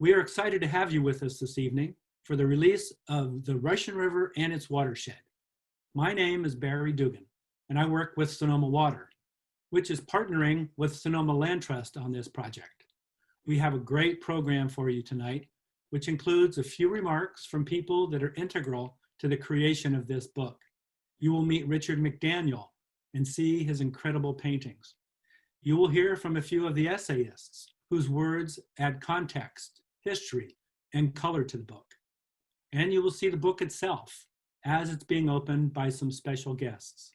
We are excited to have you with us this evening for the release of the Russian River and its watershed. My name is Barry Dugan, and I work with Sonoma Water, which is partnering with Sonoma Land Trust on this project. We have a great program for you tonight, which includes a few remarks from people that are integral to the creation of this book. You will meet Richard McDaniel and see his incredible paintings. You will hear from a few of the essayists whose words add context, history, and color to the book. And you will see the book itself as it's being opened by some special guests.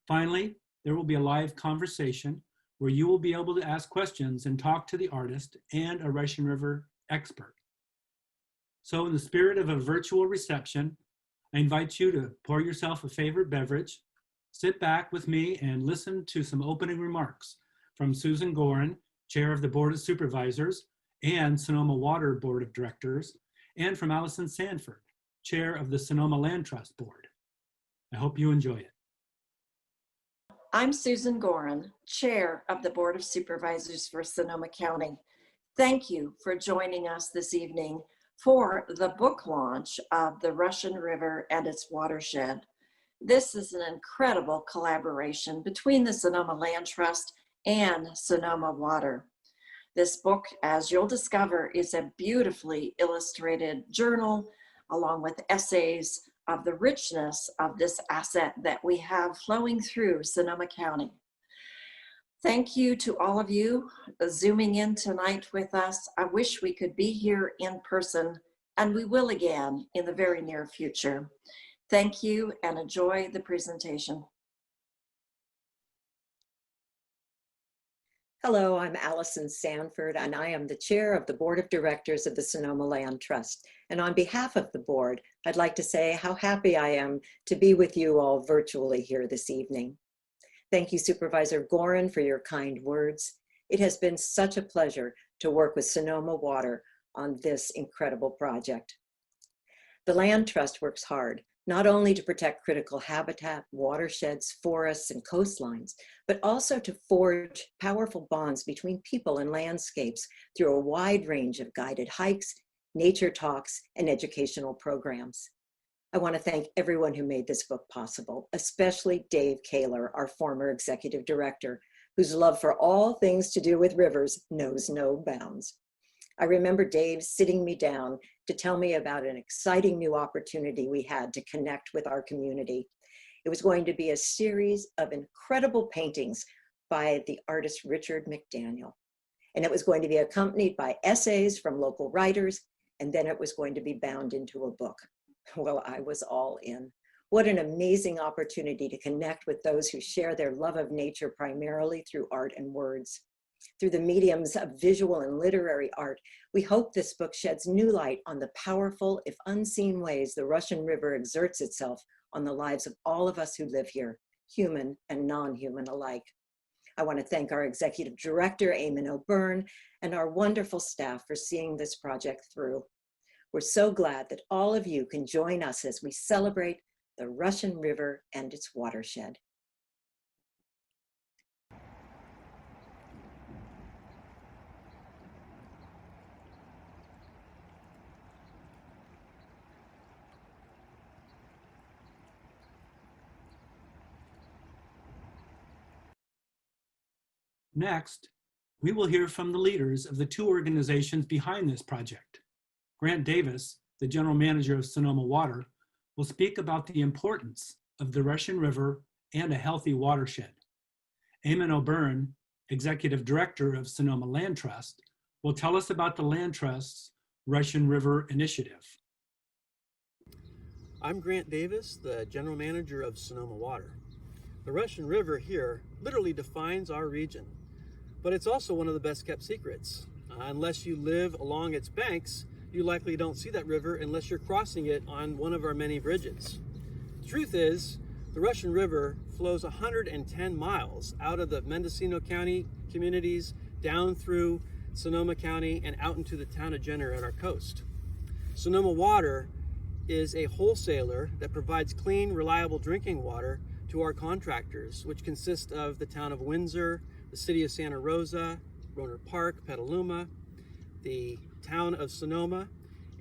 Finally, there will be a live conversation where you will be able to ask questions and talk to the artist and a Russian River expert. So in the spirit of a virtual reception, I invite you to pour yourself a favorite beverage, sit back with me and listen to some opening remarks from Susan Gorin, Chair of the Board of Supervisors and Sonoma Water Board of Directors, and from Allison Sanford, Chair of the Sonoma Land Trust Board. I hope you enjoy it. I'm Susan Gorin, Chair of the Board of Supervisors for Sonoma County. Thank you for joining us this evening for the book launch of the Russian River and its watershed. This is an incredible collaboration between the Sonoma Land Trust and Sonoma Water. This book, as you'll discover, is a beautifully illustrated journal along with essays of the richness of this asset that we have flowing through Sonoma County. Thank you to all of you zooming in tonight with us. I wish we could be here in person, and we will again in the very near future. Thank you and enjoy the presentation. Hello, I'm Allison Sanford, and I am the Chair of the Board of Directors of the Sonoma Land Trust. And on behalf of the board, I'd like to say how happy I am to be with you all virtually here this evening. Thank you, Supervisor Gorin, for your kind words. It has been such a pleasure to work with Sonoma Water on this incredible project. The Land Trust works hard, not only to protect critical habitat, watersheds, forests, and coastlines, but also to forge powerful bonds between people and landscapes through a wide range of guided hikes, nature talks, and educational programs. I want to thank everyone who made this book possible, especially Dave Kaler, our former executive director, whose love for all things to do with rivers knows no bounds. I remember Dave sitting me down to tell me about an exciting new opportunity we had to connect with our community. It was going to be a series of incredible paintings by the artist Richard McDaniel. And it was going to be accompanied by essays from local writers, and then it was going to be bound into a book. Well, I was all in. What an amazing opportunity to connect with those who share their love of nature primarily through art and words. Through the mediums of visual and literary art, we hope this book sheds new light on the powerful, if unseen ways the Russian River exerts itself on the lives of all of us who live here, human and non-human alike. I want to thank our executive director, Eamon O'Byrne, and our wonderful staff for seeing this project through. We're so glad that all of you can join us as we celebrate the Russian River and its watershed. Next, we will hear from the leaders of the two organizations behind this project. Grant Davis, the General Manager of Sonoma Water, will speak about the importance of the Russian River and a healthy watershed. Eamon O'Byrne, Executive Director of Sonoma Land Trust, will tell us about the Land Trust's Russian River Initiative. I'm Grant Davis, the General Manager of Sonoma Water. The Russian River here literally defines our region, but it's also one of the best kept secrets. Unless you live along its banks, you likely don't see that river unless you're crossing it on one of our many bridges. The truth is, the Russian River flows 110 miles out of the Mendocino County communities, down through Sonoma County, and out into the town of Jenner at our coast. Sonoma Water is a wholesaler that provides clean, reliable drinking water to our contractors, which consist of the town of Windsor, the city of Santa Rosa, Rohnert Park, Petaluma, the town of Sonoma,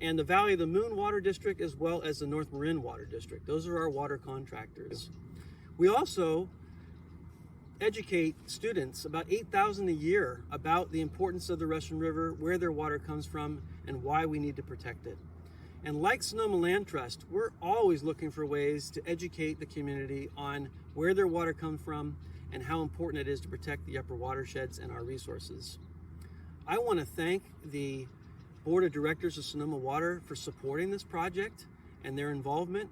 and the Valley of the Moon Water District, as well as the North Marin Water District. Those are our water contractors. We also educate students, about 8,000 a year, about the importance of the Russian River, where their water comes from, and why we need to protect it. And like Sonoma Land Trust, we're always looking for ways to educate the community on where their water comes from and how important it is to protect the upper watersheds and our resources. I want to thank the Board of Directors of Sonoma Water for supporting this project and their involvement,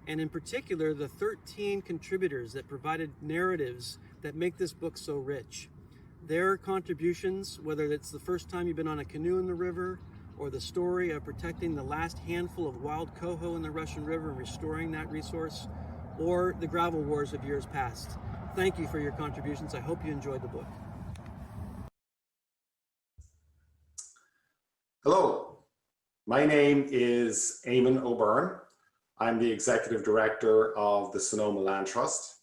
and in particular the 13 contributors that provided narratives that make this book so rich. Their contributions, whether it's the first time you've been on a canoe in the river, or the story of protecting the last handful of wild coho in the Russian River and restoring that resource, or the gravel wars of years past. Thank you for your contributions. I hope you enjoyed the book. Hello, my name is Eamon O'Byrne. I'm the Executive Director of the Sonoma Land Trust.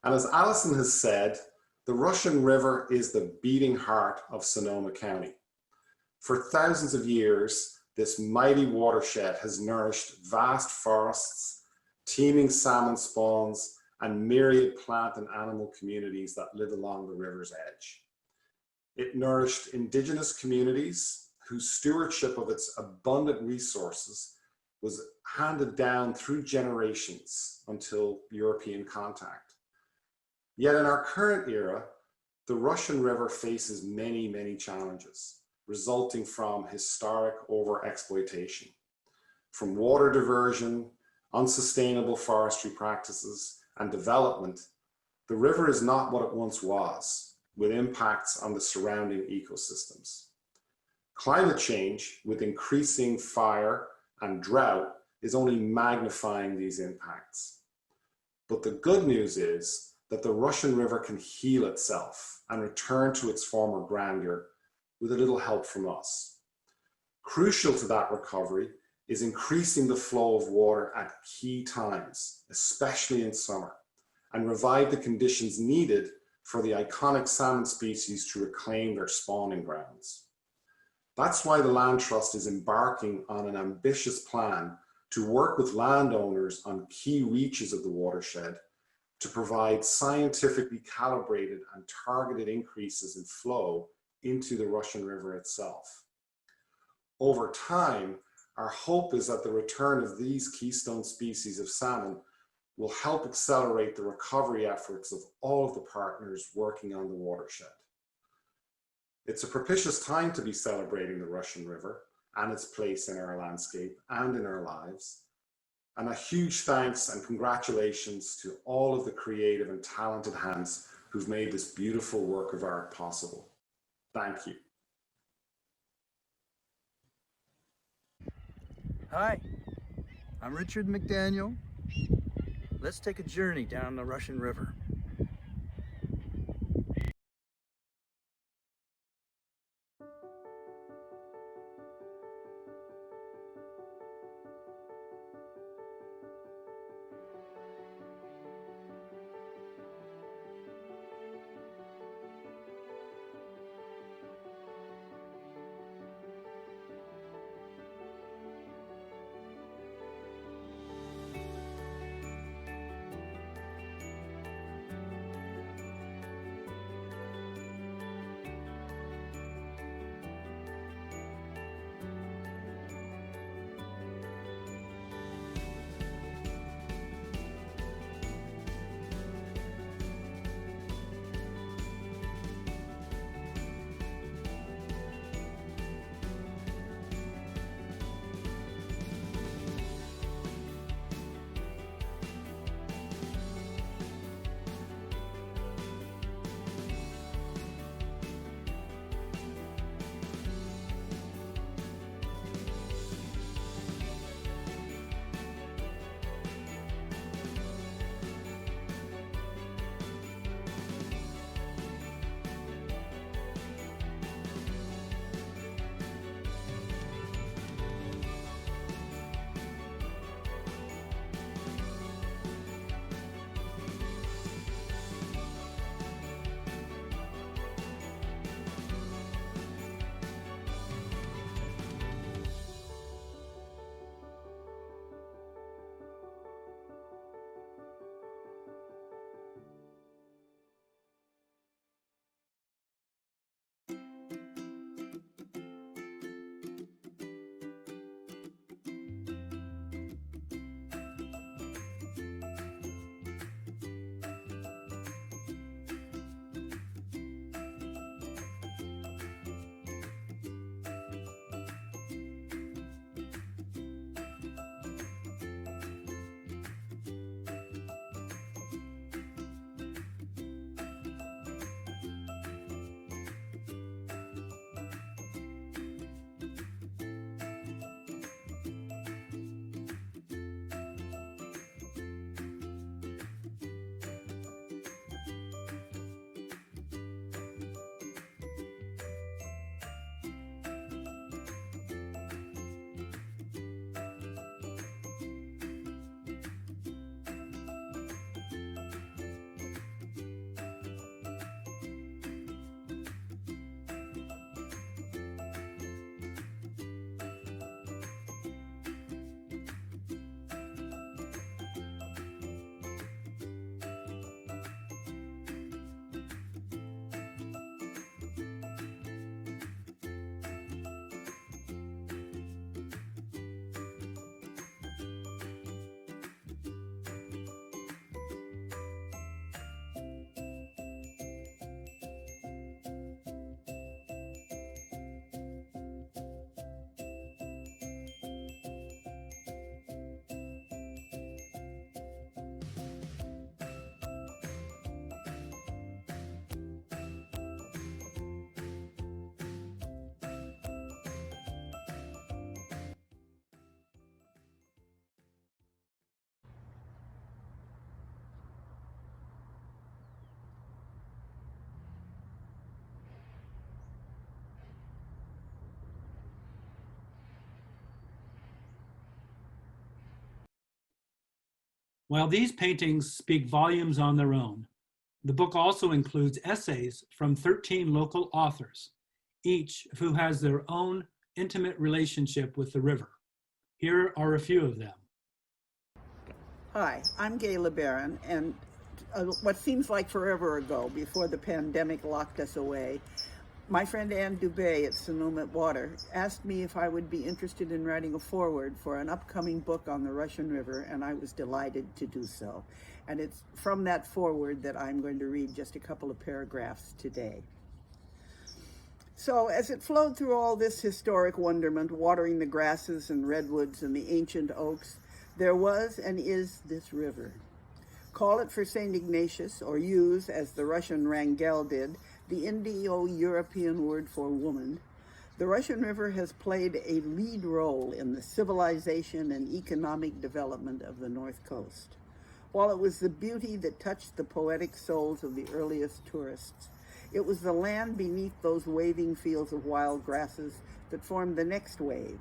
And as Alison has said, the Russian River is the beating heart of Sonoma County. For thousands of years, this mighty watershed has nourished vast forests, teeming salmon spawns, and myriad plant and animal communities that live along the river's edge. It nourished indigenous communities whose stewardship of its abundant resources was handed down through generations until European contact. Yet in our current era, the Russian River faces many, many challenges resulting from historic overexploitation, from water diversion, unsustainable forestry practices, and development. The river is not what it once was, with impacts on the surrounding ecosystems. Climate change, with increasing fire and drought, is only magnifying these impacts. But the good news is that the Russian River can heal itself and return to its former grandeur with a little help from us. Crucial to that recovery is increasing the flow of water at key times, especially in summer, and revive the conditions needed for the iconic salmon species to reclaim their spawning grounds. That's why the Land Trust is embarking on an ambitious plan to work with landowners on key reaches of the watershed to provide scientifically calibrated and targeted increases in flow into the Russian River itself. Over time, our hope is that the return of these keystone species of salmon will help accelerate the recovery efforts of all of the partners working on the watershed. It's a propitious time to be celebrating the Russian River and its place in our landscape and in our lives. And a huge thanks and congratulations to all of the creative and talented hands who've made this beautiful work of art possible. Thank you. Hi, I'm Richard McDaniel. Let's take a journey down the Russian River. While these paintings speak volumes on their own, the book also includes essays from 13 local authors, each who has their own intimate relationship with the river. Here are a few of them. Hi, I'm Gaye LeBaron, and what seems like forever ago, before the pandemic locked us away, my friend Ann Dubé at Sonoma Water asked me if I would be interested in writing a foreword for an upcoming book on the Russian River, and I was delighted to do so. And it's from that foreword that I'm going to read just a couple of paragraphs today. So, as it flowed through all this historic wonderment, watering the grasses and redwoods and the ancient oaks, there was and is this river. Call it for St. Ignatius, or use, as the Russian Wrangel did, the Indo-European word for woman. The Russian River has played a lead role in the civilization and economic development of the North Coast. While it was the beauty that touched the poetic souls of the earliest tourists, it was the land beneath those waving fields of wild grasses that formed the next wave.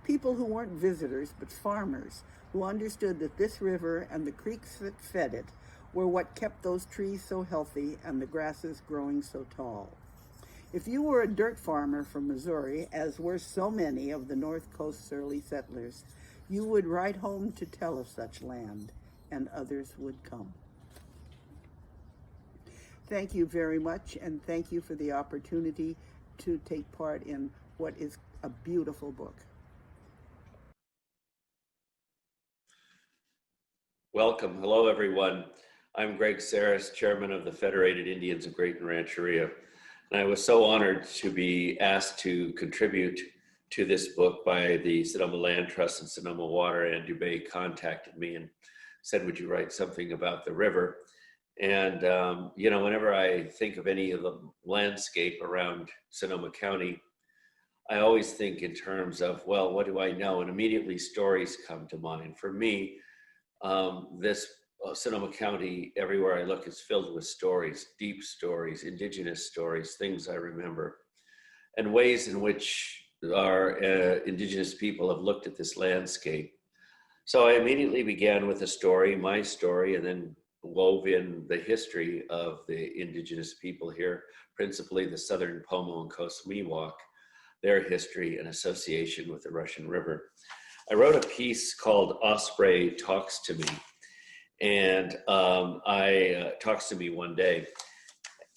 People who weren't visitors, but farmers, who understood that this river and the creeks that fed it were what kept those trees so healthy and the grasses growing so tall. If you were a dirt farmer from Missouri, as were so many of the North Coast's early settlers, you would write home to tell of such land, and others would come. Thank you very much, and thank you for the opportunity to take part in what is a beautiful book. Welcome. Hello, everyone. I'm Greg Sarris, Chairman of the Federated Indians of Great Rancheria, and I was so honored to be asked to contribute to this book by the Sonoma Land Trust and Sonoma Water. And Dubé contacted me and said, would you write something about the river? And, you know, whenever I think of any of the landscape around Sonoma County, I always think in terms of, well, what do I know? And immediately stories come to mind. For me, this Sonoma County, everywhere I look, is filled with stories, deep stories, indigenous stories, things I remember, and ways in which our indigenous people have looked at this landscape. So I immediately began with a story, my story, and then wove in the history of the indigenous people here, principally the Southern Pomo and Coast Miwok, their history and association with the Russian River. I wrote a piece called Osprey Talks to Me, and talks to me one day,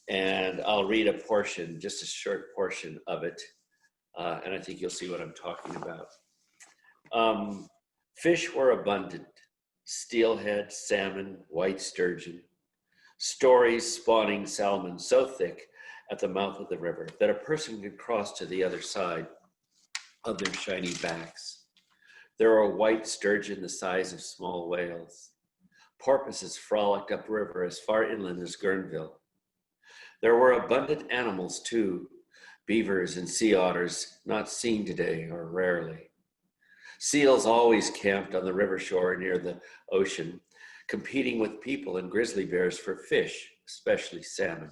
and I'll read a portion, just a short portion of it, and I think you'll see what I'm talking about. Fish were abundant: steelhead, salmon, white sturgeon. Stories spawning salmon so thick at the mouth of the river that a person could cross to the other side of their shiny backs. There were white sturgeon the size of small whales. Porpoises frolicked upriver as far inland as Guerneville. There were abundant animals too, beavers and sea otters not seen today or rarely. Seals always camped on the river shore near the ocean, competing with people and grizzly bears for fish, especially salmon.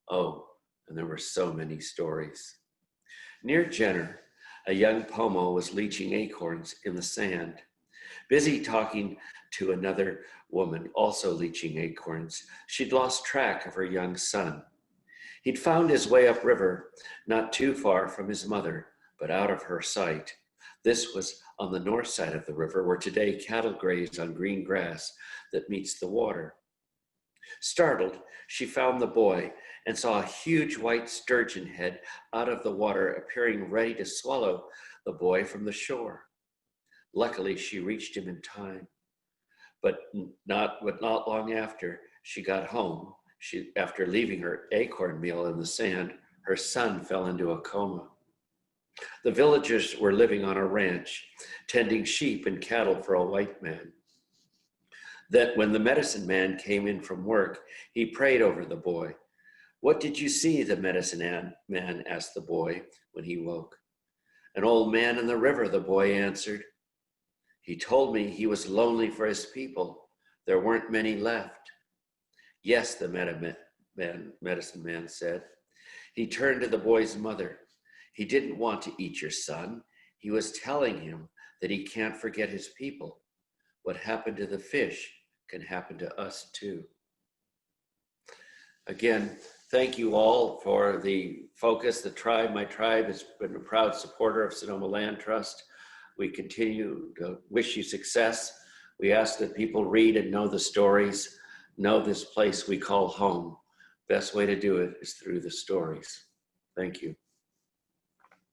Oh, and there were so many stories. Near Jenner, a young Pomo was leaching acorns in the sand, busy talking to another woman also leaching acorns. She'd lost track of her young son. He'd found his way upriver, not too far from his mother, but out of her sight. This was on the north side of the river, where today cattle graze on green grass that meets the water. Startled, she found the boy and saw a huge white sturgeon head out of the water, appearing ready to swallow the boy from the shore. Luckily, she reached him in time, but not long after she got home, after leaving her acorn meal in the sand, her son fell into a coma. The villagers were living on a ranch, tending sheep and cattle for a white man. That when the medicine man came in from work, he prayed over the boy. What did you see? The medicine man asked the boy when he woke. An old man in the river, the boy answered. He told me he was lonely for his people. There weren't many left. Yes, the medicine man said. He turned to the boy's mother. He didn't want to eat your son. He was telling him that he can't forget his people. What happened to the fish can happen to us too. Again, thank you all for the focus. The tribe, my tribe, has been a proud supporter of Sonoma Land Trust. We continue to wish you success. We ask that people read and know the stories, know this place we call home. Best way to do it is through the stories. Thank you.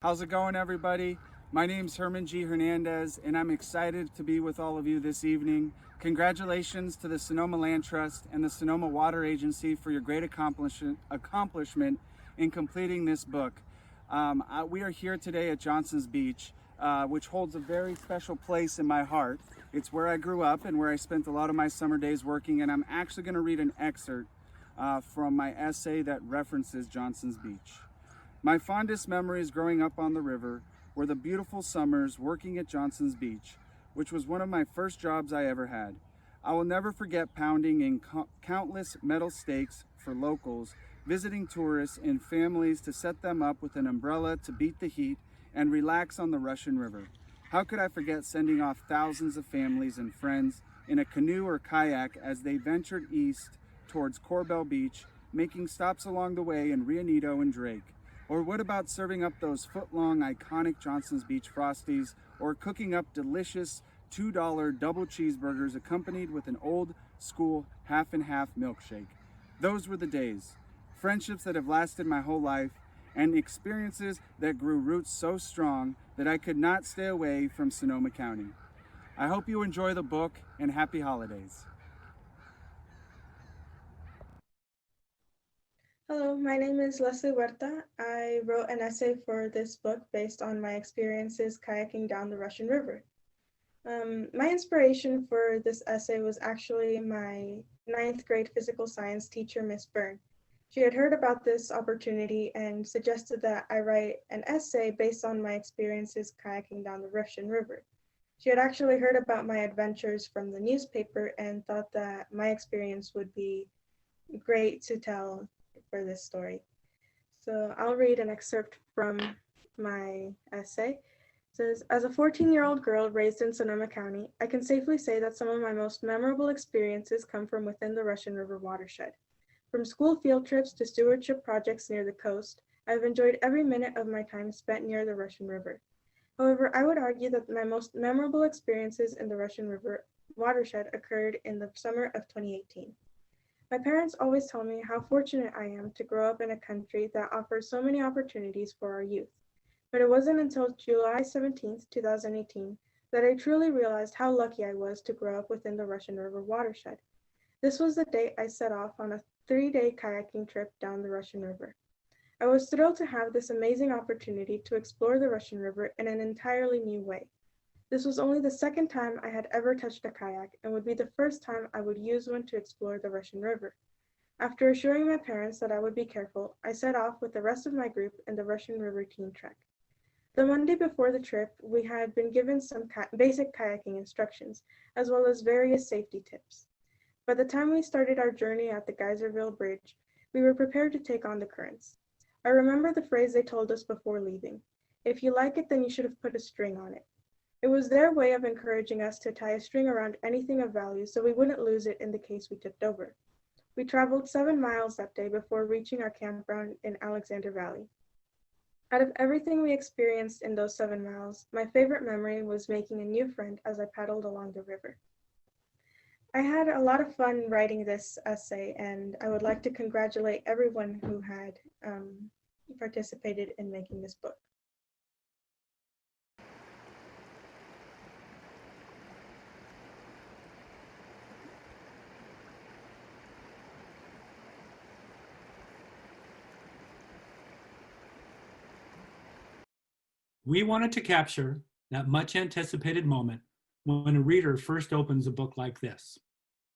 How's it going, everybody? My name's Herman G. Hernandez, and I'm excited to be with all of you this evening. Congratulations to the Sonoma Land Trust and the Sonoma Water Agency for your great accomplishment in completing this book. We are here today at Johnson's Beach, which holds a very special place in my heart. It's where I grew up and where I spent a lot of my summer days working, and I'm actually going to read an excerpt from my essay that references Johnson's Beach. My fondest memories growing up on the river were the beautiful summers working at Johnson's Beach, which was one of my first jobs I ever had. I will never forget pounding in countless metal stakes for locals, visiting tourists and families to set them up with an umbrella to beat the heat and relax on the Russian River. How could I forget sending off thousands of families and friends in a canoe or kayak as they ventured east towards Corbell Beach, making stops along the way in Rio Neto and Drake? Or what about serving up those foot-long iconic Johnson's Beach Frosties, or cooking up delicious $2 double cheeseburgers accompanied with an old school half and half milkshake? Those were the days. Friendships that have lasted my whole life, and experiences that grew roots so strong that I could not stay away from Sonoma County. I hope you enjoy the book, and happy holidays. Hello, my name is Leslie Huerta. I wrote an essay for this book based on my experiences kayaking down the Russian River. My inspiration for this essay was actually my 9th grade physical science teacher, Miss Byrne. She had heard about this opportunity and suggested that I write an essay based on my experiences kayaking down the Russian River. She had actually heard about my adventures from the newspaper and thought that my experience would be great to tell for this story. So I'll read an excerpt from my essay. It says, as a 14-year-old girl raised in Sonoma County, I can safely say that some of my most memorable experiences come from within the Russian River watershed. From school field trips to stewardship projects near the coast, I've enjoyed every minute of my time spent near the Russian River. However, I would argue that my most memorable experiences in the Russian River watershed occurred in the summer of 2018. My parents always tell me how fortunate I am to grow up in a country that offers so many opportunities for our youth. But it wasn't until July 17, 2018, that I truly realized how lucky I was to grow up within the Russian River watershed. This was the date I set off on a 3-day kayaking trip down the Russian River. I was thrilled to have this amazing opportunity to explore the Russian River in an entirely new way. This was only the second time I had ever touched a kayak and would be the first time I would use one to explore the Russian River. After assuring my parents that I would be careful, I set off with the rest of my group in the Russian River Team Trek. The Monday before the trip, we had been given some basic kayaking instructions, as well as various safety tips. By the time we started our journey at the Geyserville Bridge, we were prepared to take on the currents. I remember the phrase they told us before leaving: if you like it, then you should have put a string on it. It was their way of encouraging us to tie a string around anything of value so we wouldn't lose it in the case we tipped over. We traveled 7 miles that day before reaching our campground in Alexander Valley. Out of everything we experienced in those 7 miles, my favorite memory was making a new friend as I paddled along the river. I had a lot of fun writing this essay, and I would like to congratulate everyone who had participated in making this book. We wanted to capture that much anticipated moment when a reader first opens a book like this.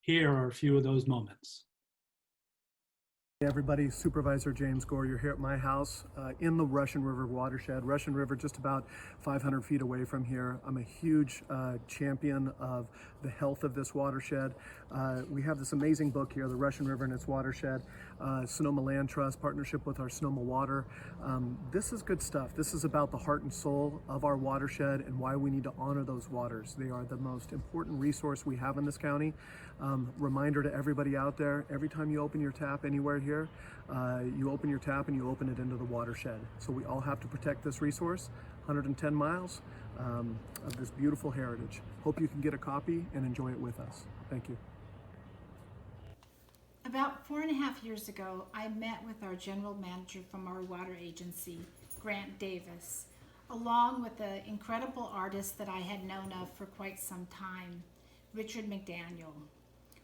Here are a few of those moments. Hey everybody, Supervisor James Gore. You're here at my house in the Russian River watershed. Russian River just about 500 feet away from here. I'm a huge champion of the health of this watershed. We have this amazing book here, The Russian River and Its Watershed, Sonoma Land Trust, partnership with our Sonoma Water. This is good stuff. This is about the heart and soul of our watershed and why we need to honor those waters. They are the most important resource we have in this county. Reminder to everybody out there, every time you open your tap anywhere here, you open your tap and you open it into the watershed. So we all have to protect this resource, 110 miles of this beautiful heritage. Hope you can get a copy and enjoy it with us. Thank you. About 4.5 years ago, I met with our general manager from our water agency, Grant Davis, along with an incredible artist that I had known of for quite some time, Richard McDaniel.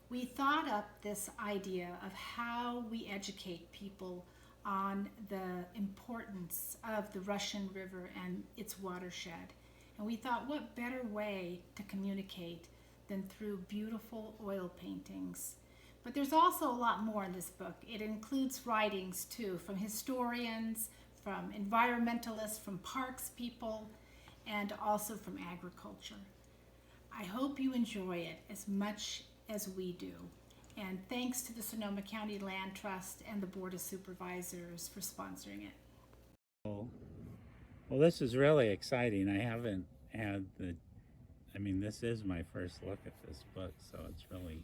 We thought up this idea of how we educate people on the importance of the Russian River and its watershed. And we thought, what better way to communicate than through beautiful oil paintings. But there's also a lot more in this book. It includes writings too, from historians, from environmentalists, from parks people, and also from agriculture. I hope you enjoy it as much as we do. And thanks to the Sonoma County Land Trust and the Board of Supervisors for sponsoring it. Well, this is really exciting. I haven't had this is my first look at this book, so it's really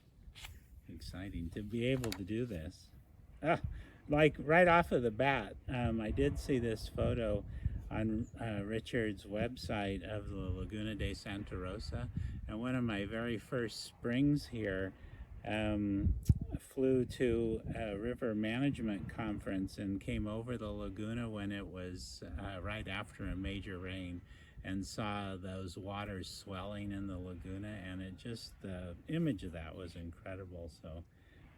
exciting to be able to do this. Like right off of the bat, I did see this photo on Richard's website of the Laguna de Santa Rosa, and one of my very first springs here flew to a river management conference and came over the laguna when it was right after a major rain, and saw those waters swelling in the laguna, and it just, the image of that was incredible. So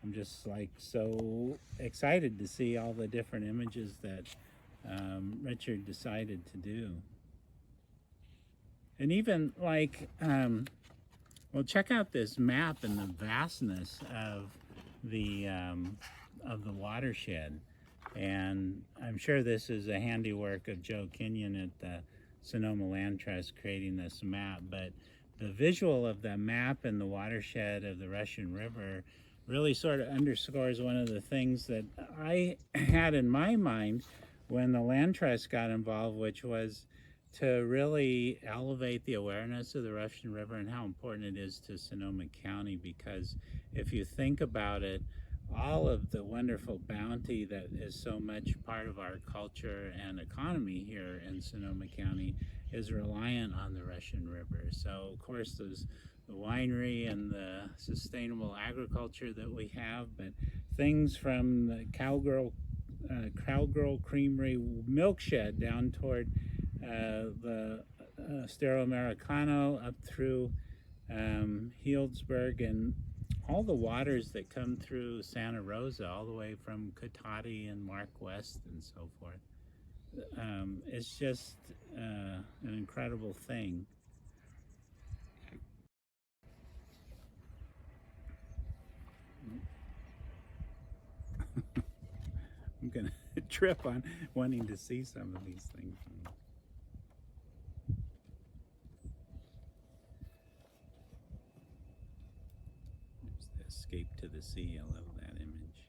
I'm just like so excited to see all the different images that Richard decided to do. And even like, well, check out this map and the vastness of the watershed. And I'm sure this is a handiwork of Joe Kenyon at the Sonoma Land Trust creating this map, but the visual of the map and the watershed of the Russian River really sort of underscores one of the things that I had in my mind when the Land Trust got involved, which was to really elevate the awareness of the Russian River and how important it is to Sonoma County, because if you think about it, all of the wonderful bounty that is so much part of our culture and economy here in Sonoma County is reliant on the Russian River. So of course there's the winery and the sustainable agriculture that we have, but things from the Cowgirl Creamery milk shed down toward the Estero Americano up through Healdsburg, and all the waters that come through Santa Rosa, all the way from Cotati and Mark West and so forth. It's just an incredible thing. I'm gonna trip on wanting to see some of these things. There's the escape to the sea. I love that image.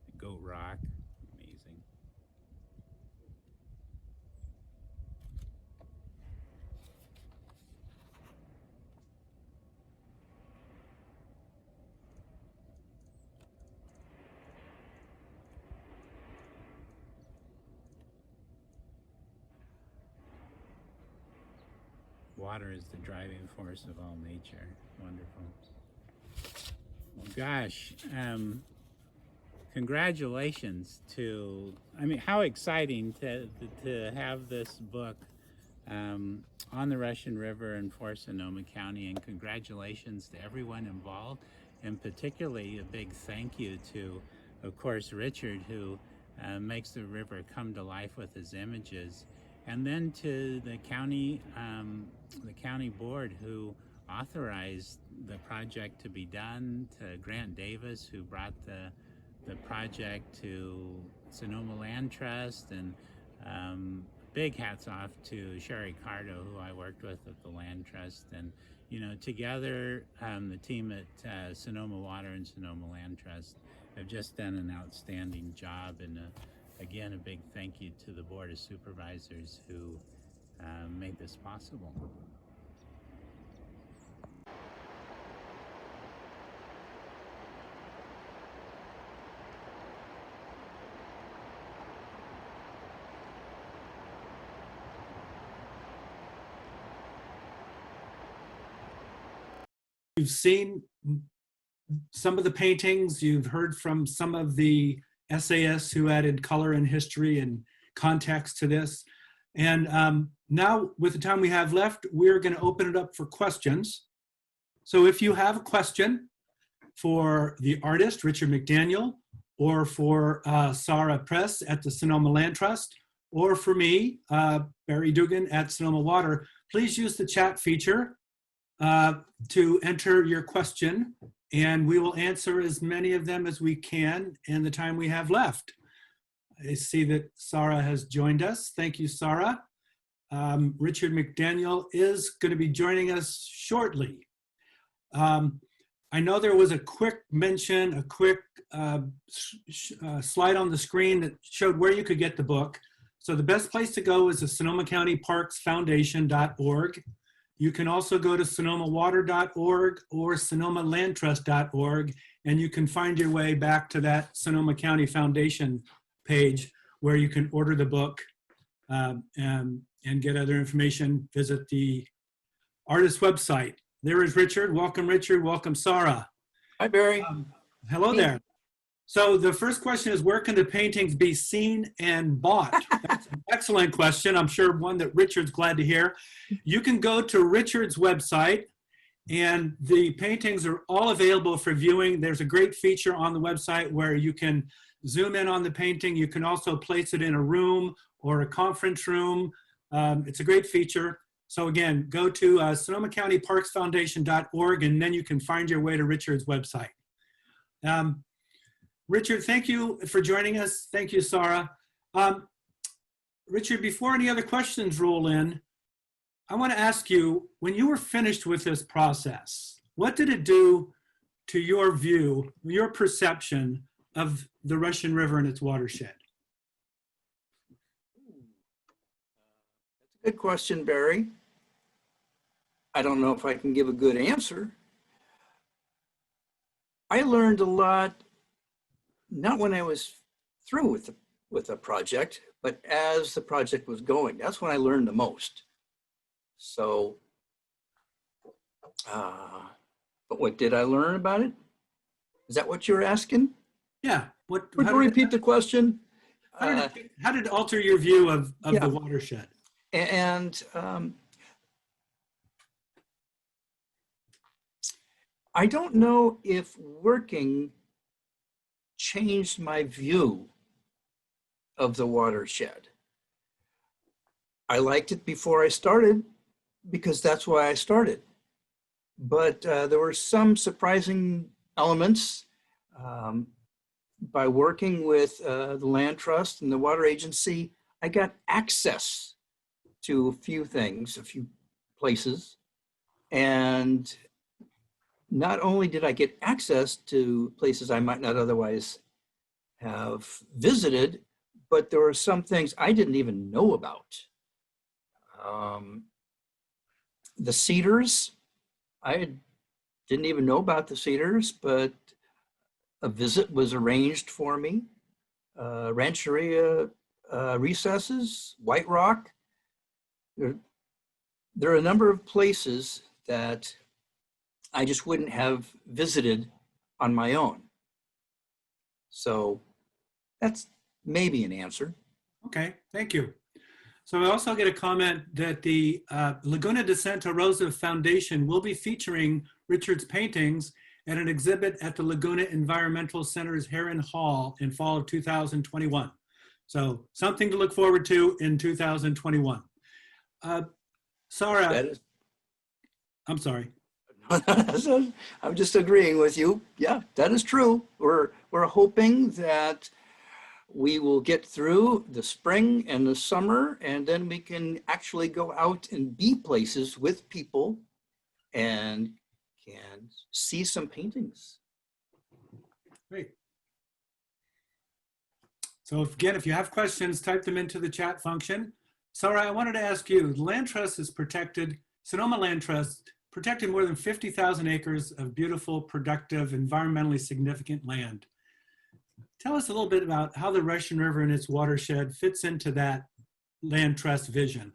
The Goat Rock, amazing. Water is the driving force of all nature. Wonderful. Well, gosh, congratulations to, how exciting to have this book on the Russian River and for Sonoma County, and congratulations to everyone involved, and particularly a big thank you to, of course, Richard, who makes the river come to life with his images. And then to the county board who authorized the project to be done, to Grant Davis, who brought the the project to Sonoma Land Trust, and big hats off to Sherry Cardo, who I worked with at the Land Trust. And together, the team at Sonoma Water and Sonoma Land Trust have just done an outstanding job. And again, a big thank you to the Board of Supervisors who made this possible. You've seen some of the paintings, you've heard from some of the essayists who added color and history and context to this. And now, with the time we have left, we're going to open it up for questions. So if you have a question for the artist, Richard McDaniel, or for Sarah Press at the Sonoma Land Trust, or for me, Barry Dugan at Sonoma Water, please use the chat feature to enter your question, and we will answer as many of them as we can in the time we have left. I see that Sarah has joined us. Thank you, Sarah. Richard McDaniel is going to be joining us shortly. I know there was a quick mention, a quick slide on the screen that showed where you could get the book. So the best place to go is the Sonoma County Parks Foundation.org. You can also go to sonomawater.org or sonomalandtrust.org, and you can find your way back to that Sonoma County Foundation page where you can order the book and get other information. Visit the artist's website. There is Richard. Welcome, Richard. Welcome, Sarah. Hi, Barry. Hello there. So the first question is, where can the paintings be seen and bought? That's an excellent question. I'm sure one that Richard's glad to hear. You can go to Richard's website, and the paintings are all available for viewing. There's a great feature on the website where you can zoom in on the painting. You can also place it in a room or a conference room. It's a great feature. So again, go to SonomaCountyParksFoundation.org, and then you can find your way to Richard's website. Richard, thank you for joining us. Thank you, Sarah. Richard, before any other questions roll in, I want to ask you, when you were finished with this process, what did it do to your view, your perception of the Russian River and its watershed? Good question, Barry. I don't know if I can give a good answer. I learned a lot, not when I was through with the project, but as the project was going. That's when I learned the most. So, but what did I learn about it? Is that what you're asking? Yeah. Would you repeat the question? How did it alter your view of the watershed? And I don't know if working changed my view of the watershed. I liked it before I started because that's why I started. But there were some surprising elements. By working with the Land Trust and the Water Agency, I got access to a few things, a few places. And not only did I get access to places I might not otherwise have visited, but there were some things I didn't even know about. The cedars, I didn't even know about the cedars, but a visit was arranged for me. Rancheria recesses, White Rock. There are a number of places that I just wouldn't have visited on my own. So that's maybe an answer. Okay, thank you. So I also get a comment that the Laguna de Santa Rosa Foundation will be featuring Richard's paintings at an exhibit at the Laguna Environmental Center's Heron Hall in fall of 2021. So something to look forward to in 2021. Sarah, I'm sorry. I'm just agreeing with you. Yeah, that is true. We're we're hoping that we will get through the spring and the summer, and then we can actually go out and be places with people and can see some paintings. Great. So again, if you have questions, type them into the chat function. Sarah, I wanted to ask you, the Land Trust is protected, Sonoma Land Trust protected more than 50,000 acres of beautiful, productive, environmentally significant land. Tell us a little bit about how the Russian River and its watershed fits into that Land Trust vision.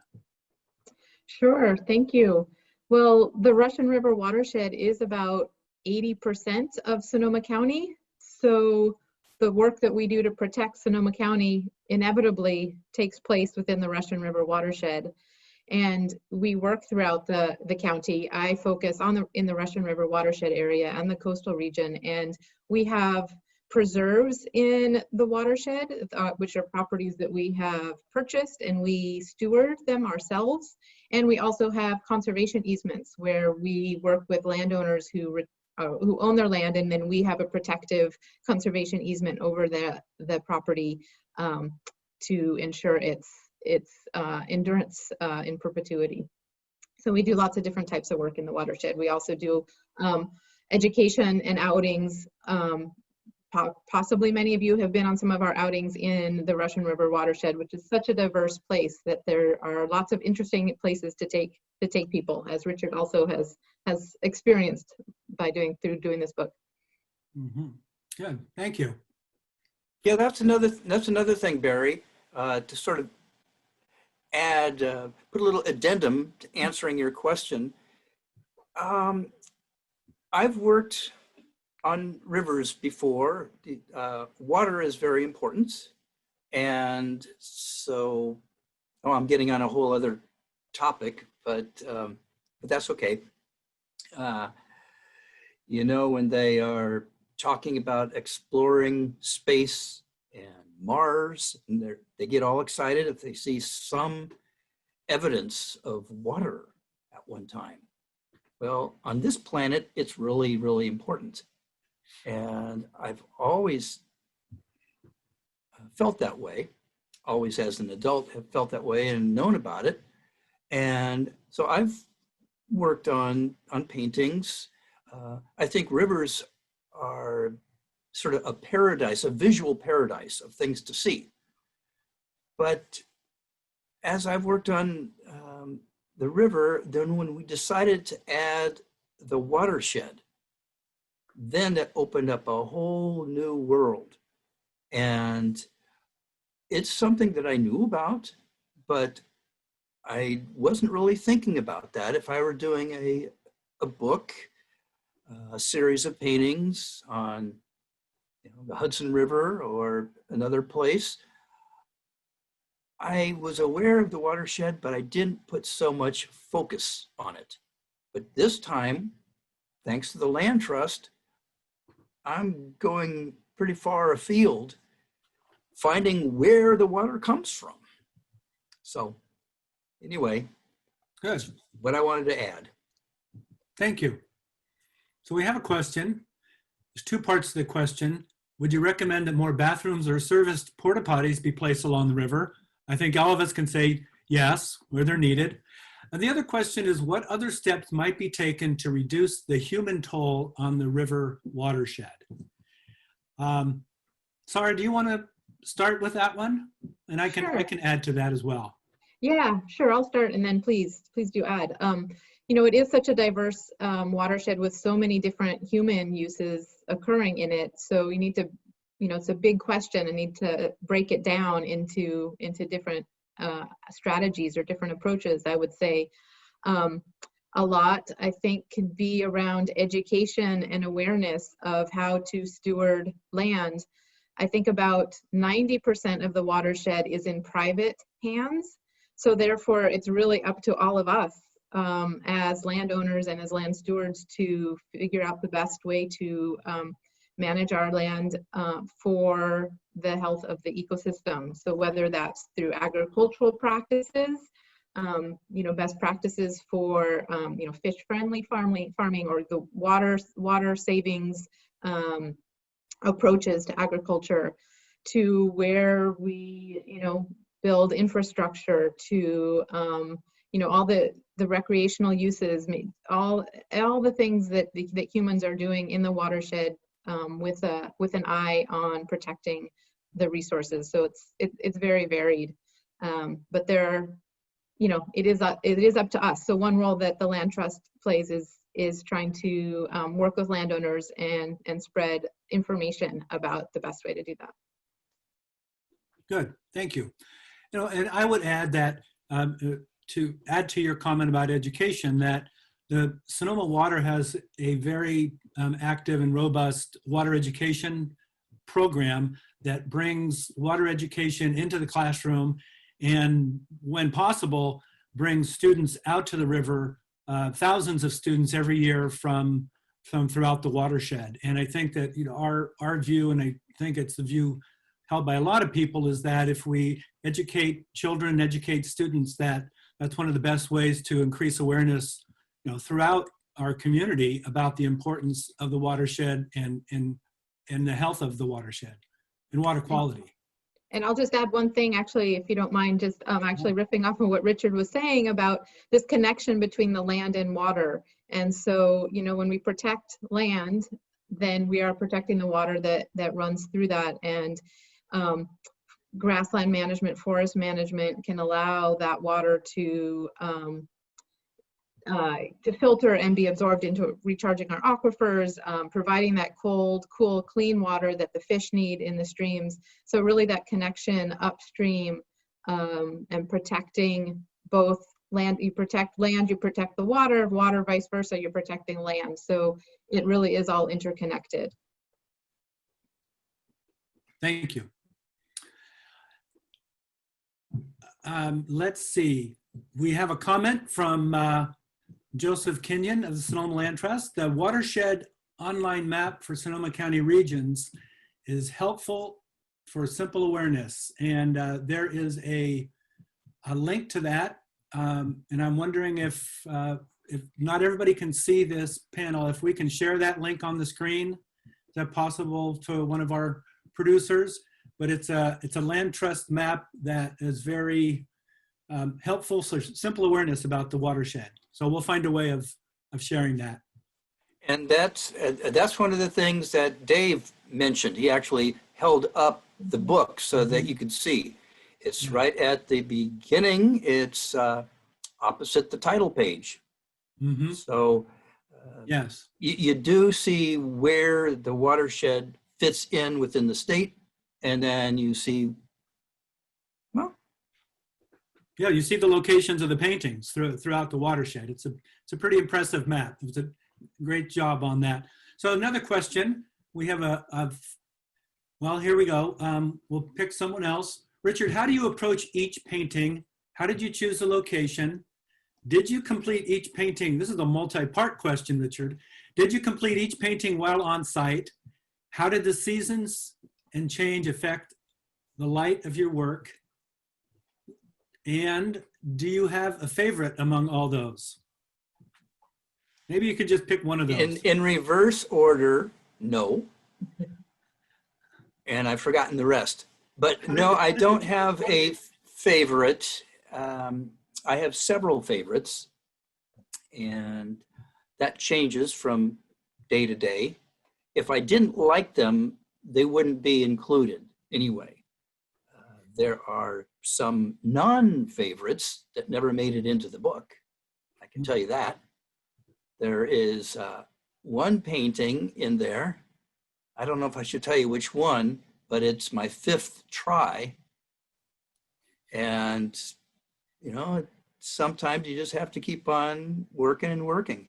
Sure, thank you. Well, the Russian River watershed is about 80% of Sonoma County. So the work that we do to protect Sonoma County inevitably takes place within the Russian River watershed. And we work throughout the county. I focus on in the Russian River watershed area and the coastal region. And we have preserves in the watershed, which are properties that we have purchased and we steward them ourselves. And we also have conservation easements where we work with landowners who own their land, and then we have a protective conservation easement over the property to ensure its endurance in perpetuity. So we do lots of different types of work in the watershed. We also do education and outings. Possibly many of you have been on some of our outings in the Russian River watershed, which is such a diverse place that there are lots of interesting places to take people, as Richard also has experienced through doing this book. Mm-hmm. Good, thank you. Yeah, that's another thing, Barry, to sort of add, put a little addendum to answering your question. I've worked on rivers before. Water is very important. And so, I'm getting on a whole other topic, but that's okay. You know, when they are talking about exploring space and Mars, and they get all excited if they see some evidence of water at one time. Well, on this planet, it's really, really important. And I've always felt that way, always as an adult have felt that way and known about it. And so I've worked on paintings. I think rivers are sort of a paradise, a visual paradise of things to see. But as I've worked on the river, then when we decided to add the watershed, then that opened up a whole new world. And it's something that I knew about, but I wasn't really thinking about that. If I were doing a book, a series of paintings on the Hudson River or another place, I was aware of the watershed, but I didn't put so much focus on it. But this time, thanks to the Land Trust, I'm going pretty far afield, finding where the water comes from. So anyway, good. What I wanted to add. Thank you. So we have a question. There's two parts to the question. Would you recommend that more bathrooms or serviced porta potties be placed along the river? I think all of us can say yes, where they're needed. And the other question is, what other steps might be taken to reduce the human toll on the river watershed? Sarah, do you want to start with that one? And I can add to that as well. Yeah, sure. I'll start, and then please do add. You know, it is such a diverse watershed with so many different human uses occurring in it. So we need to, it's a big question, and need to break it down into different strategies or different approaches. I would say a lot, I think, could be around education and awareness of how to steward land. I think about 90% of the watershed is in private hands. So therefore, it's really up to all of us as landowners and as land stewards to figure out the best way to manage our land for the health of the ecosystem. So whether that's through agricultural practices, best practices for fish-friendly farming, or the water savings approaches to agriculture, to where we, build infrastructure, to, all the recreational uses, all the things that that humans are doing in the watershed, with an eye on protecting the resources. So it's very varied, but there are, it is up to us. So one role that the Land Trust plays is trying to work with landowners and spread information about the best way to do that. Good, thank you. And I would add that to add to your comment about education, that the Sonoma Water has a very active and robust water education program that brings water education into the classroom, and when possible, brings students out to the river, thousands of students every year from throughout the watershed. And I think that our view, and I think it's the view held by a lot of people, is that if we educate children, educate students, that's one of the best ways to increase awareness throughout our community about the importance of the watershed and the health of the watershed and water quality. And I'll just add one thing, actually, if you don't mind, just actually riffing off of what Richard was saying about this connection between the land and water. And so, when we protect land, then we are protecting the water that runs through that. And grassland management, forest management can allow that water to filter and be absorbed into recharging our aquifers, providing that cold, cool, clean water that the fish need in the streams. So really that connection upstream, and protecting both land. You protect land, you protect the water, vice versa, you're protecting land. So it really is all interconnected. Thank you. Let's see. We have a comment from Joseph Kenyon of the Sonoma Land Trust. The watershed online map for Sonoma County regions is helpful for simple awareness. And there is a link to that. And I'm wondering if not everybody can see this panel, if we can share that link on the screen. Is that possible to one of our producers? But it's a land trust map that is very helpful for simple awareness about the watershed. So we'll find a way of sharing that. And that's one of the things that Dave mentioned. He actually held up the book so that you could see. It's right at the beginning. It's opposite the title page. Mm-hmm. So yes, you do see where the watershed fits in within the state. And then you see, well, yeah, you see the locations of the paintings throughout the watershed. It's a pretty impressive map. It was a great job on that. So another question, we have well, here we go. We'll pick someone else. Richard, how do you approach each painting? How did you choose the location? Did you complete each painting? This is a multi-part question, Richard. Did you complete each painting while on site? How did the seasons and change affect the light of your work? And do you have a favorite among all those? Maybe you could just pick one of those. In reverse order, no. And I've forgotten the rest. But no, I don't have a favorite. I have several favorites, and that changes from day to day. If I didn't like them, they wouldn't be included anyway. There are some non-favorites that never made it into the book. I can tell you that. There is one painting in there. I don't know if I should tell you which one, but it's my 5th try. And, sometimes you just have to keep on working and working.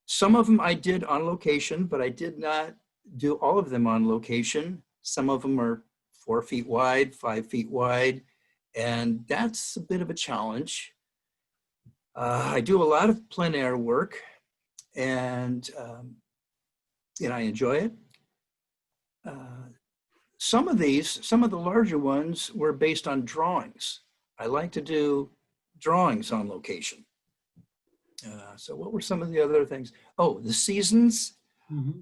Some of them I did on location, but I did not do all of them on location. Some of them are 4 feet wide, 5 feet wide, and that's a bit of a challenge. I do a lot of plein air work, and I enjoy it. Some of the larger ones were based on drawings. I like to do drawings on location. So what were some of the other things? Oh, the seasons. Mm-hmm.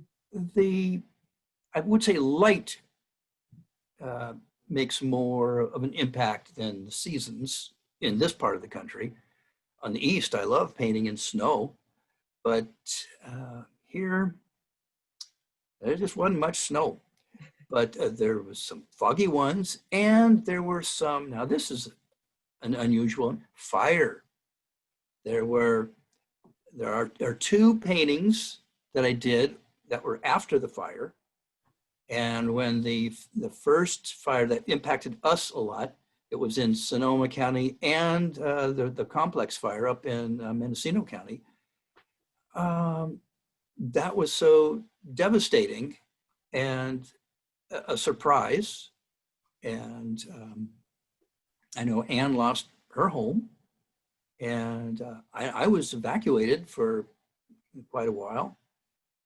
The I would say light makes more of an impact than the seasons in this part of the country. On the east, I love painting in snow, but here, there just wasn't much snow. But there was some foggy ones, and there were some, now this is an unusual one, fire. There are two paintings that I did that were after the fire. And when the first fire that impacted us a lot, it was in Sonoma County, and the complex fire up in Mendocino County. That was so devastating and a surprise. And I know Anne lost her home, and I was evacuated for quite a while.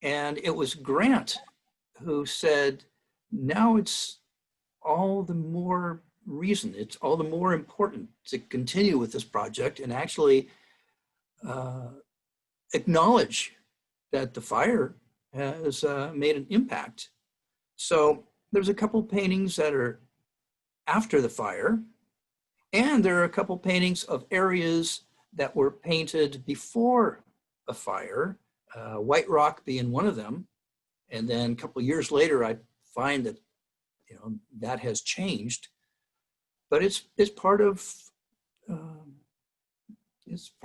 And it was Grant who said, now it's all the more reason, it's all the more important to continue with this project and actually acknowledge that the fire has made an impact. So there's a couple paintings that are after the fire, and there are a couple paintings of areas that were painted before a fire, White Rock being one of them. And then a couple of years later, I find that, you know, that has changed, but it's part of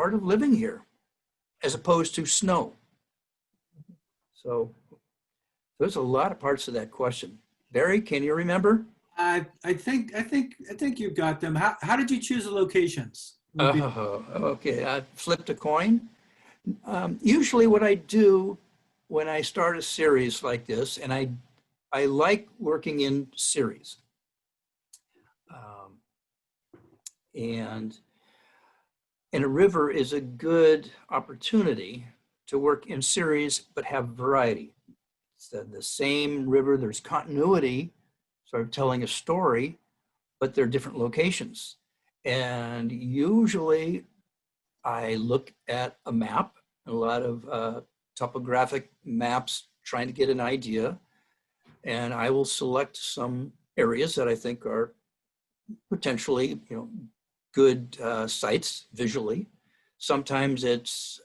living here, as opposed to snow. So there's a lot of parts of that question. Barry, can you remember? I think you've got them. How did you choose the locations? Okay, I flipped a coin. Usually what I do when I start a series like this, and I like working in series. And a river is a good opportunity to work in series, but have variety. It's the same river, there's continuity, sort of telling a story, but they're different locations. And usually I look at a map, a lot of topographic maps, trying to get an idea, and I will select some areas that I think are potentially, you know, good sites visually. Sometimes it's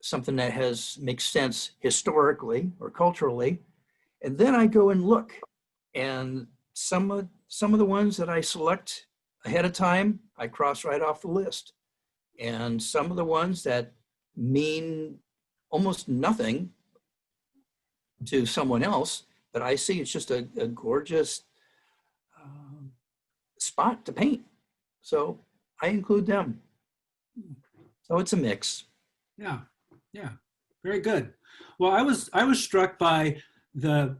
something that makes sense historically or culturally, and then I go and look, and some of the ones that I select ahead of time, I cross right off the list, and some of the ones that mean almost nothing to someone else, but I see it's just a gorgeous spot to paint. So I include them. So it's a mix. Yeah, very good. Well, I was struck by the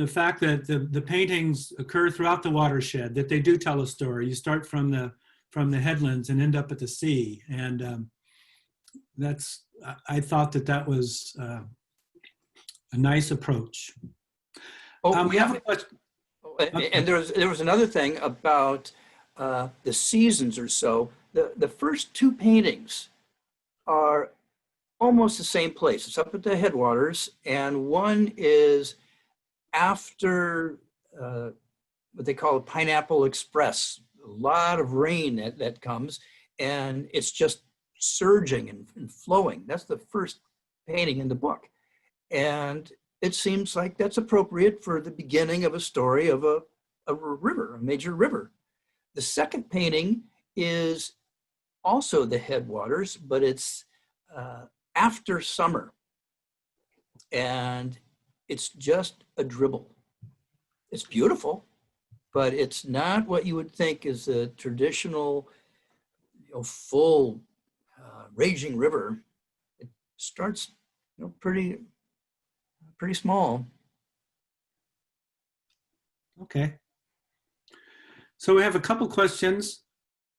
fact that the paintings occur throughout the watershed, that they do tell a story. You start from the headlands and end up at the sea, and I thought that was a nice approach. We have a question. And there was another thing about the seasons or so. The first two paintings are almost the same place. It's up at the headwaters, and one is after what they call a Pineapple Express. A lot of rain that comes, and it's just surging and flowing. That's the first painting in the book. And it seems like that's appropriate for the beginning of a story of a river, a major river. The second painting is also the headwaters, but it's after summer. And it's just a dribble. It's beautiful, but it's not what you would think is a traditional, full raging river. It starts, pretty small. Okay. So we have a couple questions.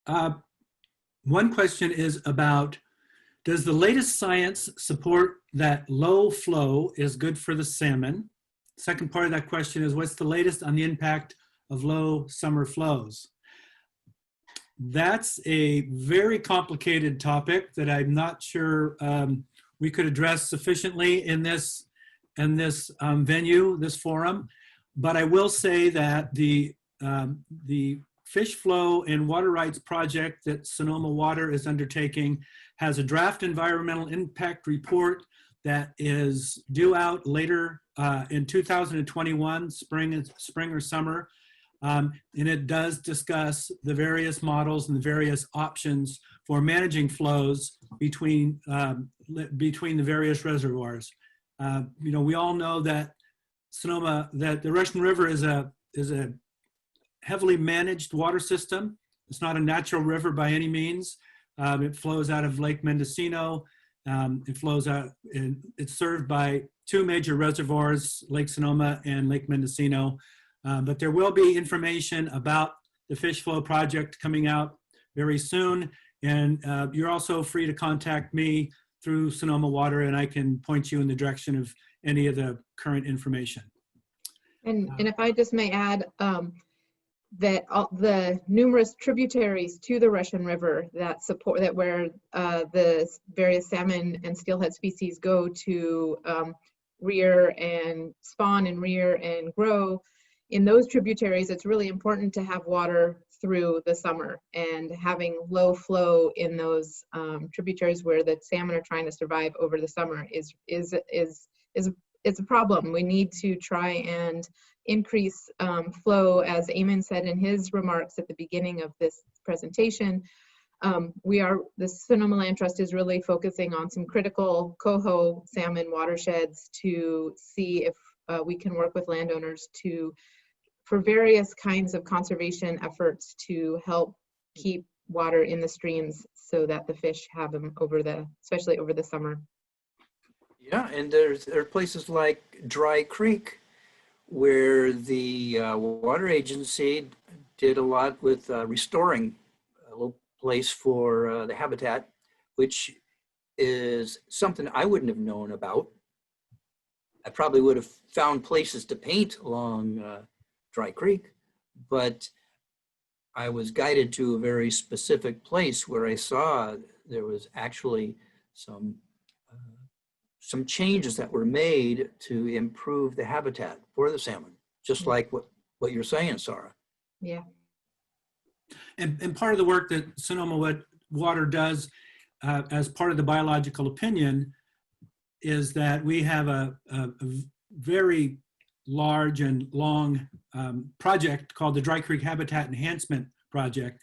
One question is about, does the latest science support that low flow is good for the salmon? Second part of that question is, what's the latest on the impact of low summer flows? That's a very complicated topic that I'm not sure we could address sufficiently in this venue, this forum, but I will say that the fish flow and water rights project that Sonoma Water is undertaking has a draft environmental impact report that is due out later in 2021, spring or summer. And it does discuss the various models and the various options for managing flows between the various reservoirs. We all know that the Russian River is a heavily managed water system. It's not a natural river by any means. It flows out of Lake Mendocino. It's served by two major reservoirs, Lake Sonoma and Lake Mendocino. But there will be information about the fish flow project coming out very soon. And you're also free to contact me through Sonoma Water, and I can point you in the direction of any of the current information. And if I just may add, that the numerous tributaries to the Russian River that support that where the various salmon and steelhead species go to rear and spawn and rear and grow, in those tributaries, it's really important to have water through the summer, and having low flow in those tributaries where the salmon are trying to survive over the summer is a problem. We need to try and increase flow, as Eamon said in his remarks at the beginning of this presentation. The Sonoma Land Trust is really focusing on some critical coho salmon watersheds to see if we can work with landowners for various kinds of conservation efforts to help keep water in the streams so that the fish have them especially over the summer. Yeah, and there are places like Dry Creek where the water agency did a lot with restoring a little place for the habitat, which is something I wouldn't have known about. I probably would have found places to paint along Dry Creek, but I was guided to a very specific place where I saw there was actually some changes that were made to improve the habitat for the salmon, just like what you're saying, Sarah. Yeah. And part of the work that Sonoma Water does as part of the biological opinion is that we have a very large and long project called the Dry Creek Habitat Enhancement Project.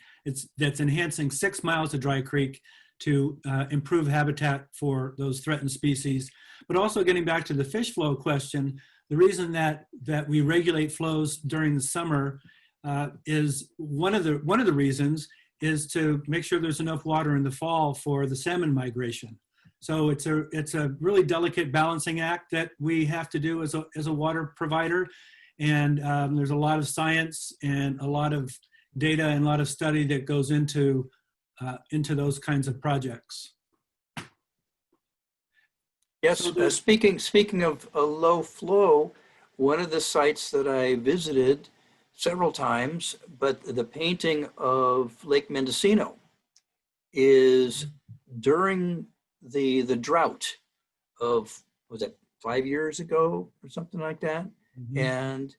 That's enhancing 6 miles of Dry Creek to improve habitat for those threatened species. But also getting back to the fish flow question, the reason that we regulate flows during the summer is one of the reasons is to make sure there's enough water in the fall for the salmon migration. So it's a really delicate balancing act that we have to do as a water provider. And there's a lot of science and a lot of data and a lot of study that goes into those kinds of projects. Yes, So speaking of a low flow, one of the sites that I visited several times, but the painting of Lake Mendocino is during the drought of, was it 5 years ago or something like that? Mm-hmm. And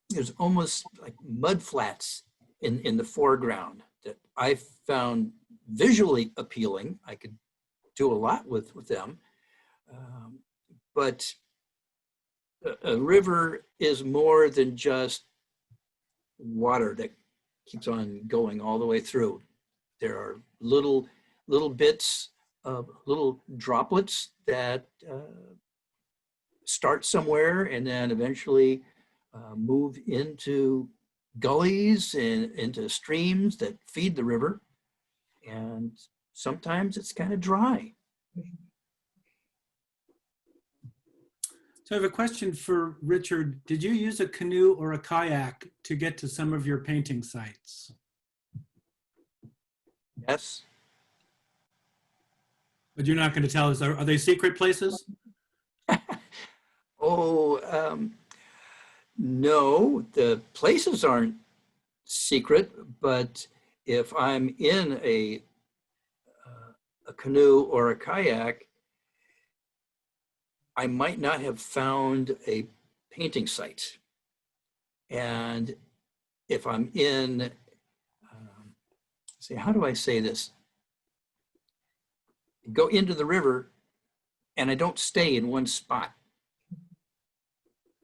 there's almost like mud flats in the foreground that I found visually appealing. I could do a lot with them. But a river is more than just water that keeps on going all the way through. There are little bits of little droplets that start somewhere and then eventually move into gullies and into streams that feed the river. And sometimes it's kind of dry. So I have a question for Richard. Did you use a canoe or a kayak to get to some of your painting sites? Yes. But you're not going to tell us, are they secret places? No, the places aren't secret, but if I'm in a canoe or a kayak, I might not have found a painting site. And if I'm in, how do I say this? Go into the river and I don't stay in one spot.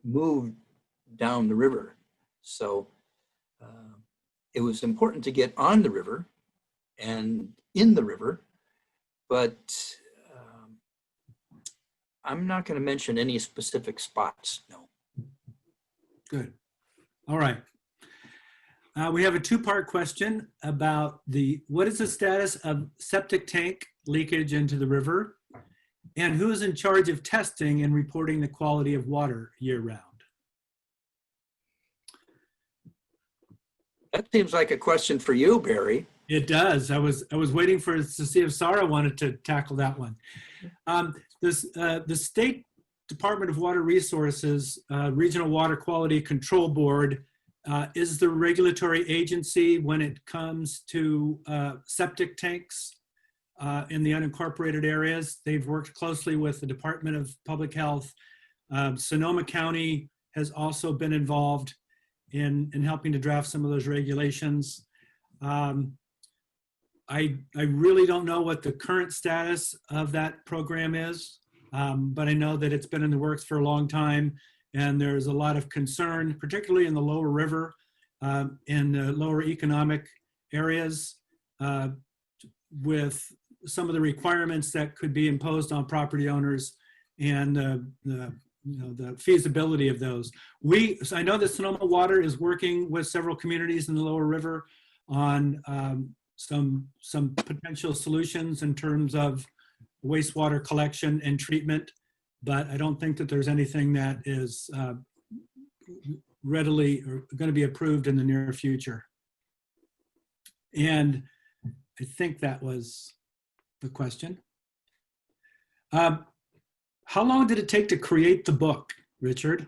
Move down the river. So it was important to get on the river and in the river, but I'm not going to mention any specific spots, no. Good. All right. We have a two-part question about what is the status of septic tank leakage into the river, and who is in charge of testing and reporting the quality of water year-round? That seems like a question for you, Barry. It does. I was waiting to see if Sarah wanted to tackle that one. The State Department of Water Resources Regional Water Quality Control Board is the regulatory agency when it comes to septic tanks in the unincorporated areas. They've worked closely with the Department of Public Health. Sonoma County has also been involved in helping to draft some of those regulations. I really don't know what the current status of that program is, but I know that it's been in the works for a long time, and there's a lot of concern, particularly in the lower river, in the lower economic areas, with some of the requirements that could be imposed on property owners and the feasibility of those. So I know that Sonoma Water is working with several communities in the lower river on some potential solutions in terms of wastewater collection and treatment, but I don't think that there's anything that is readily or going to be approved in the near future. And I think that was the question. How long did it take to create the book, Richard?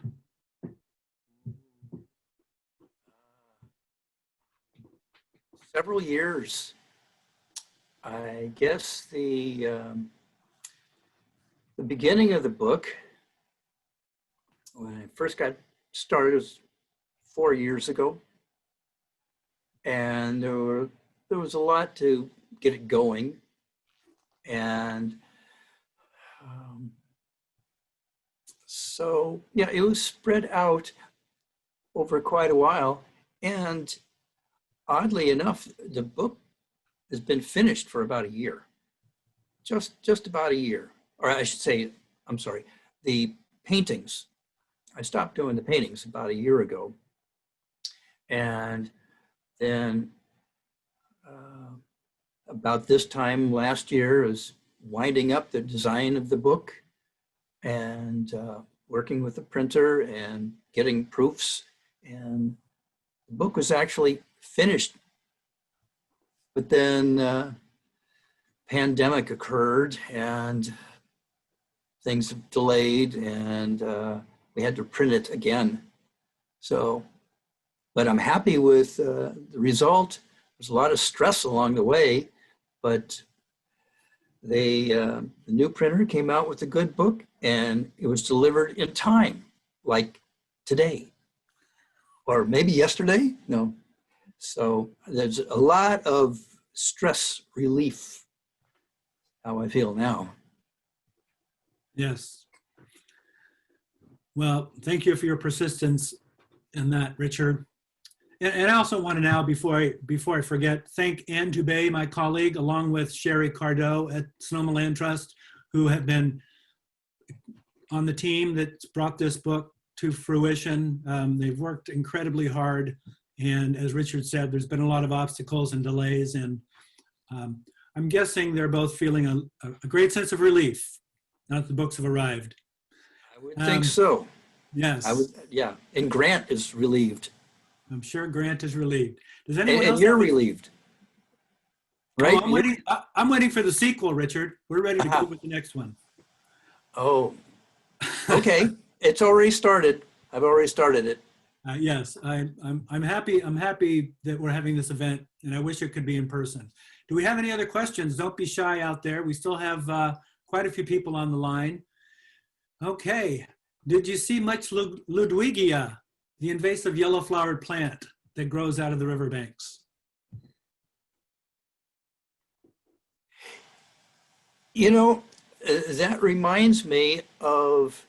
Several years. I guess the beginning of the book, when I first got started, was 4 years ago, and there was a lot to get it going, and so yeah, it was spread out over quite a while, and oddly enough, the book has been finished for about a year, just about a year. Or I should say, I'm sorry, the paintings. I stopped doing the paintings about a year ago. And then about this time last year, I was winding up the design of the book and working with the printer and getting proofs. And the book was actually finished. But then pandemic occurred and things delayed, and we had to print it again. So, but I'm happy with the result. There's a lot of stress along the way, but the new printer came out with a good book, and it was delivered in time, like today, or maybe yesterday. No. So there's a lot of stress relief, how I feel now. Yes. Well, thank you for your persistence in that, Richard. And I also want to now, before I forget, thank Ann Dubé, my colleague, along with Sherry Cardo at Sonoma Land Trust, who have been on the team that's brought this book to fruition. They've worked incredibly hard. And as Richard said, there's been a lot of obstacles and delays. And I'm guessing they're both feeling a great sense of relief now that the books have arrived. I would think so. Yes. I would, yeah. And Grant is relieved. I'm sure Grant is relieved. Does anyone else? And you're relieved, right? Oh, I'm waiting for the sequel, Richard. We're ready to go with the next one. Oh, okay. It's already started. I've already started it. Yes, I'm happy. I'm happy that we're having this event, and I wish it could be in person. Do we have any other questions? Don't be shy out there. We still have quite a few people on the line. Okay. Did you see much Ludwigia, the invasive yellow-flowered plant that grows out of the riverbanks? You know, that reminds me of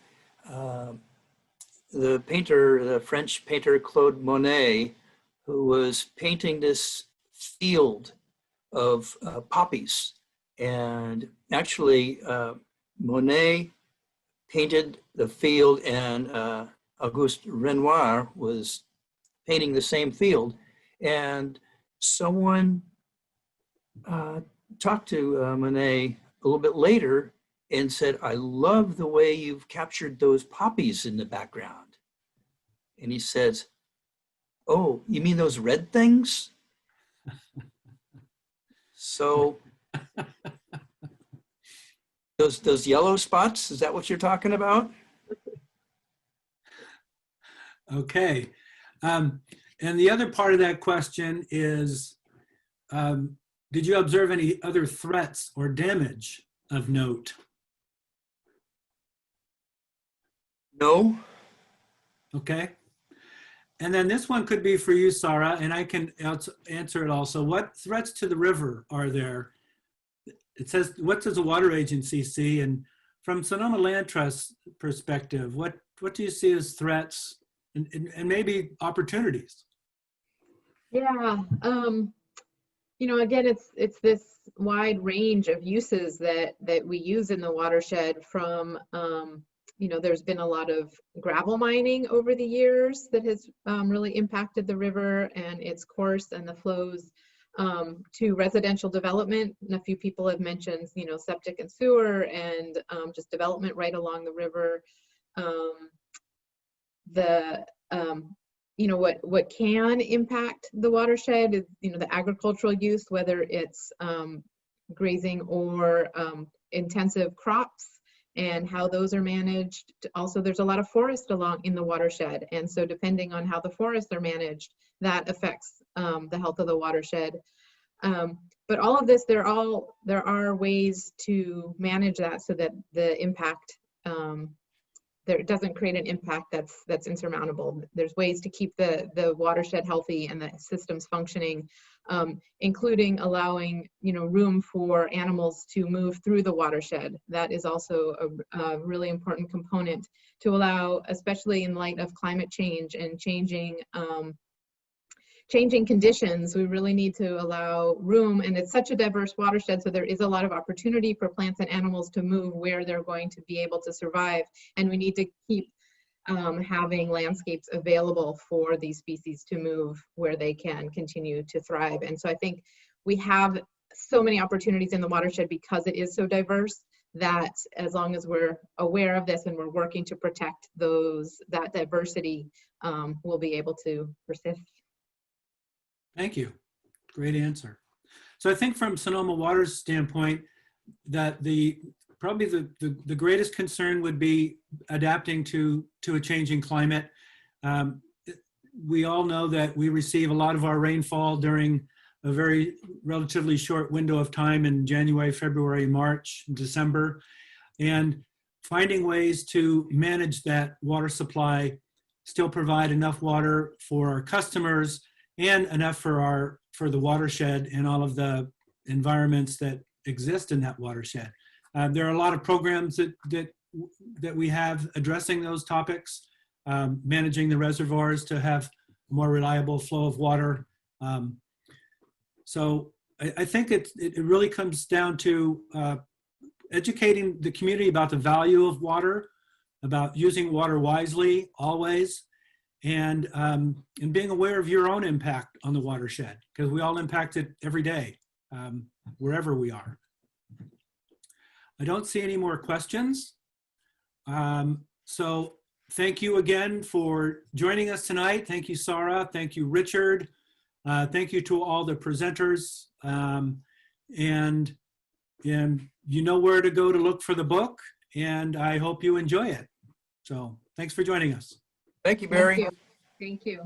the French painter Claude Monet, who was painting this field of poppies. And actually, Monet painted the field, and Auguste Renoir was painting the same field. And someone talked to Monet a little bit later and said, "I love the way you've captured those poppies in the background." And he says, "Oh, you mean those red things?" So those yellow spots, is that what you're talking about? Okay. And the other part of that question is, did you observe any other threats or damage of note? No. Okay. And then this one could be for you, Sarah, and I can answer it also. What threats to the river are there? It says, what does the water agency see? And from Sonoma Land Trust perspective, what do you see as threats and maybe opportunities? Yeah, you know, again, it's this wide range of uses that we use in the watershed. From you know, there's been a lot of gravel mining over the years that has really impacted the river and its course and the flows, to residential development. And a few people have mentioned, you know, septic and sewer, and just development right along the river. You know, what can impact the watershed is, you know, the agricultural use, whether it's grazing or intensive crops, and how those are managed. Also, there's a lot of forest along in the watershed, and so depending on how the forests are managed, that affects the health of the watershed. But all of this, there are ways to manage that so that the impact it doesn't create an impact that's insurmountable. There's ways to keep the watershed healthy and the systems functioning, including allowing, you know, room for animals to move through the watershed. That is also a really important component to allow, especially in light of climate change and changing conditions. We really need to allow room, and it's such a diverse watershed, so there is a lot of opportunity for plants and animals to move where they're going to be able to survive, and we need to keep having landscapes available for these species to move where they can continue to thrive. And so I think we have so many opportunities in the watershed because it is so diverse, that as long as we're aware of this and we're working to protect that diversity, we'll be able to persist. Thank you. Great answer. So I think from Sonoma Water's standpoint, that probably the greatest concern would be adapting to a changing climate. We all know that we receive a lot of our rainfall during a very relatively short window of time in January, February, March, December, and finding ways to manage that water supply, still provide enough water for our customers and enough for the watershed and all of the environments that exist in that watershed. There are a lot of programs that we have addressing those topics, managing the reservoirs to have a more reliable flow of water. So I think it really comes down to educating the community about the value of water, about using water wisely always, and being aware of your own impact on the watershed, because we all impact it every day, wherever we are. I don't see any more questions. So thank you again for joining us tonight. Thank you, Sarah. Thank you, Richard. Thank you to all the presenters. And you know where to go to look for the book, and I hope you enjoy it. So thanks for joining us. Thank you, Barry. Thank you.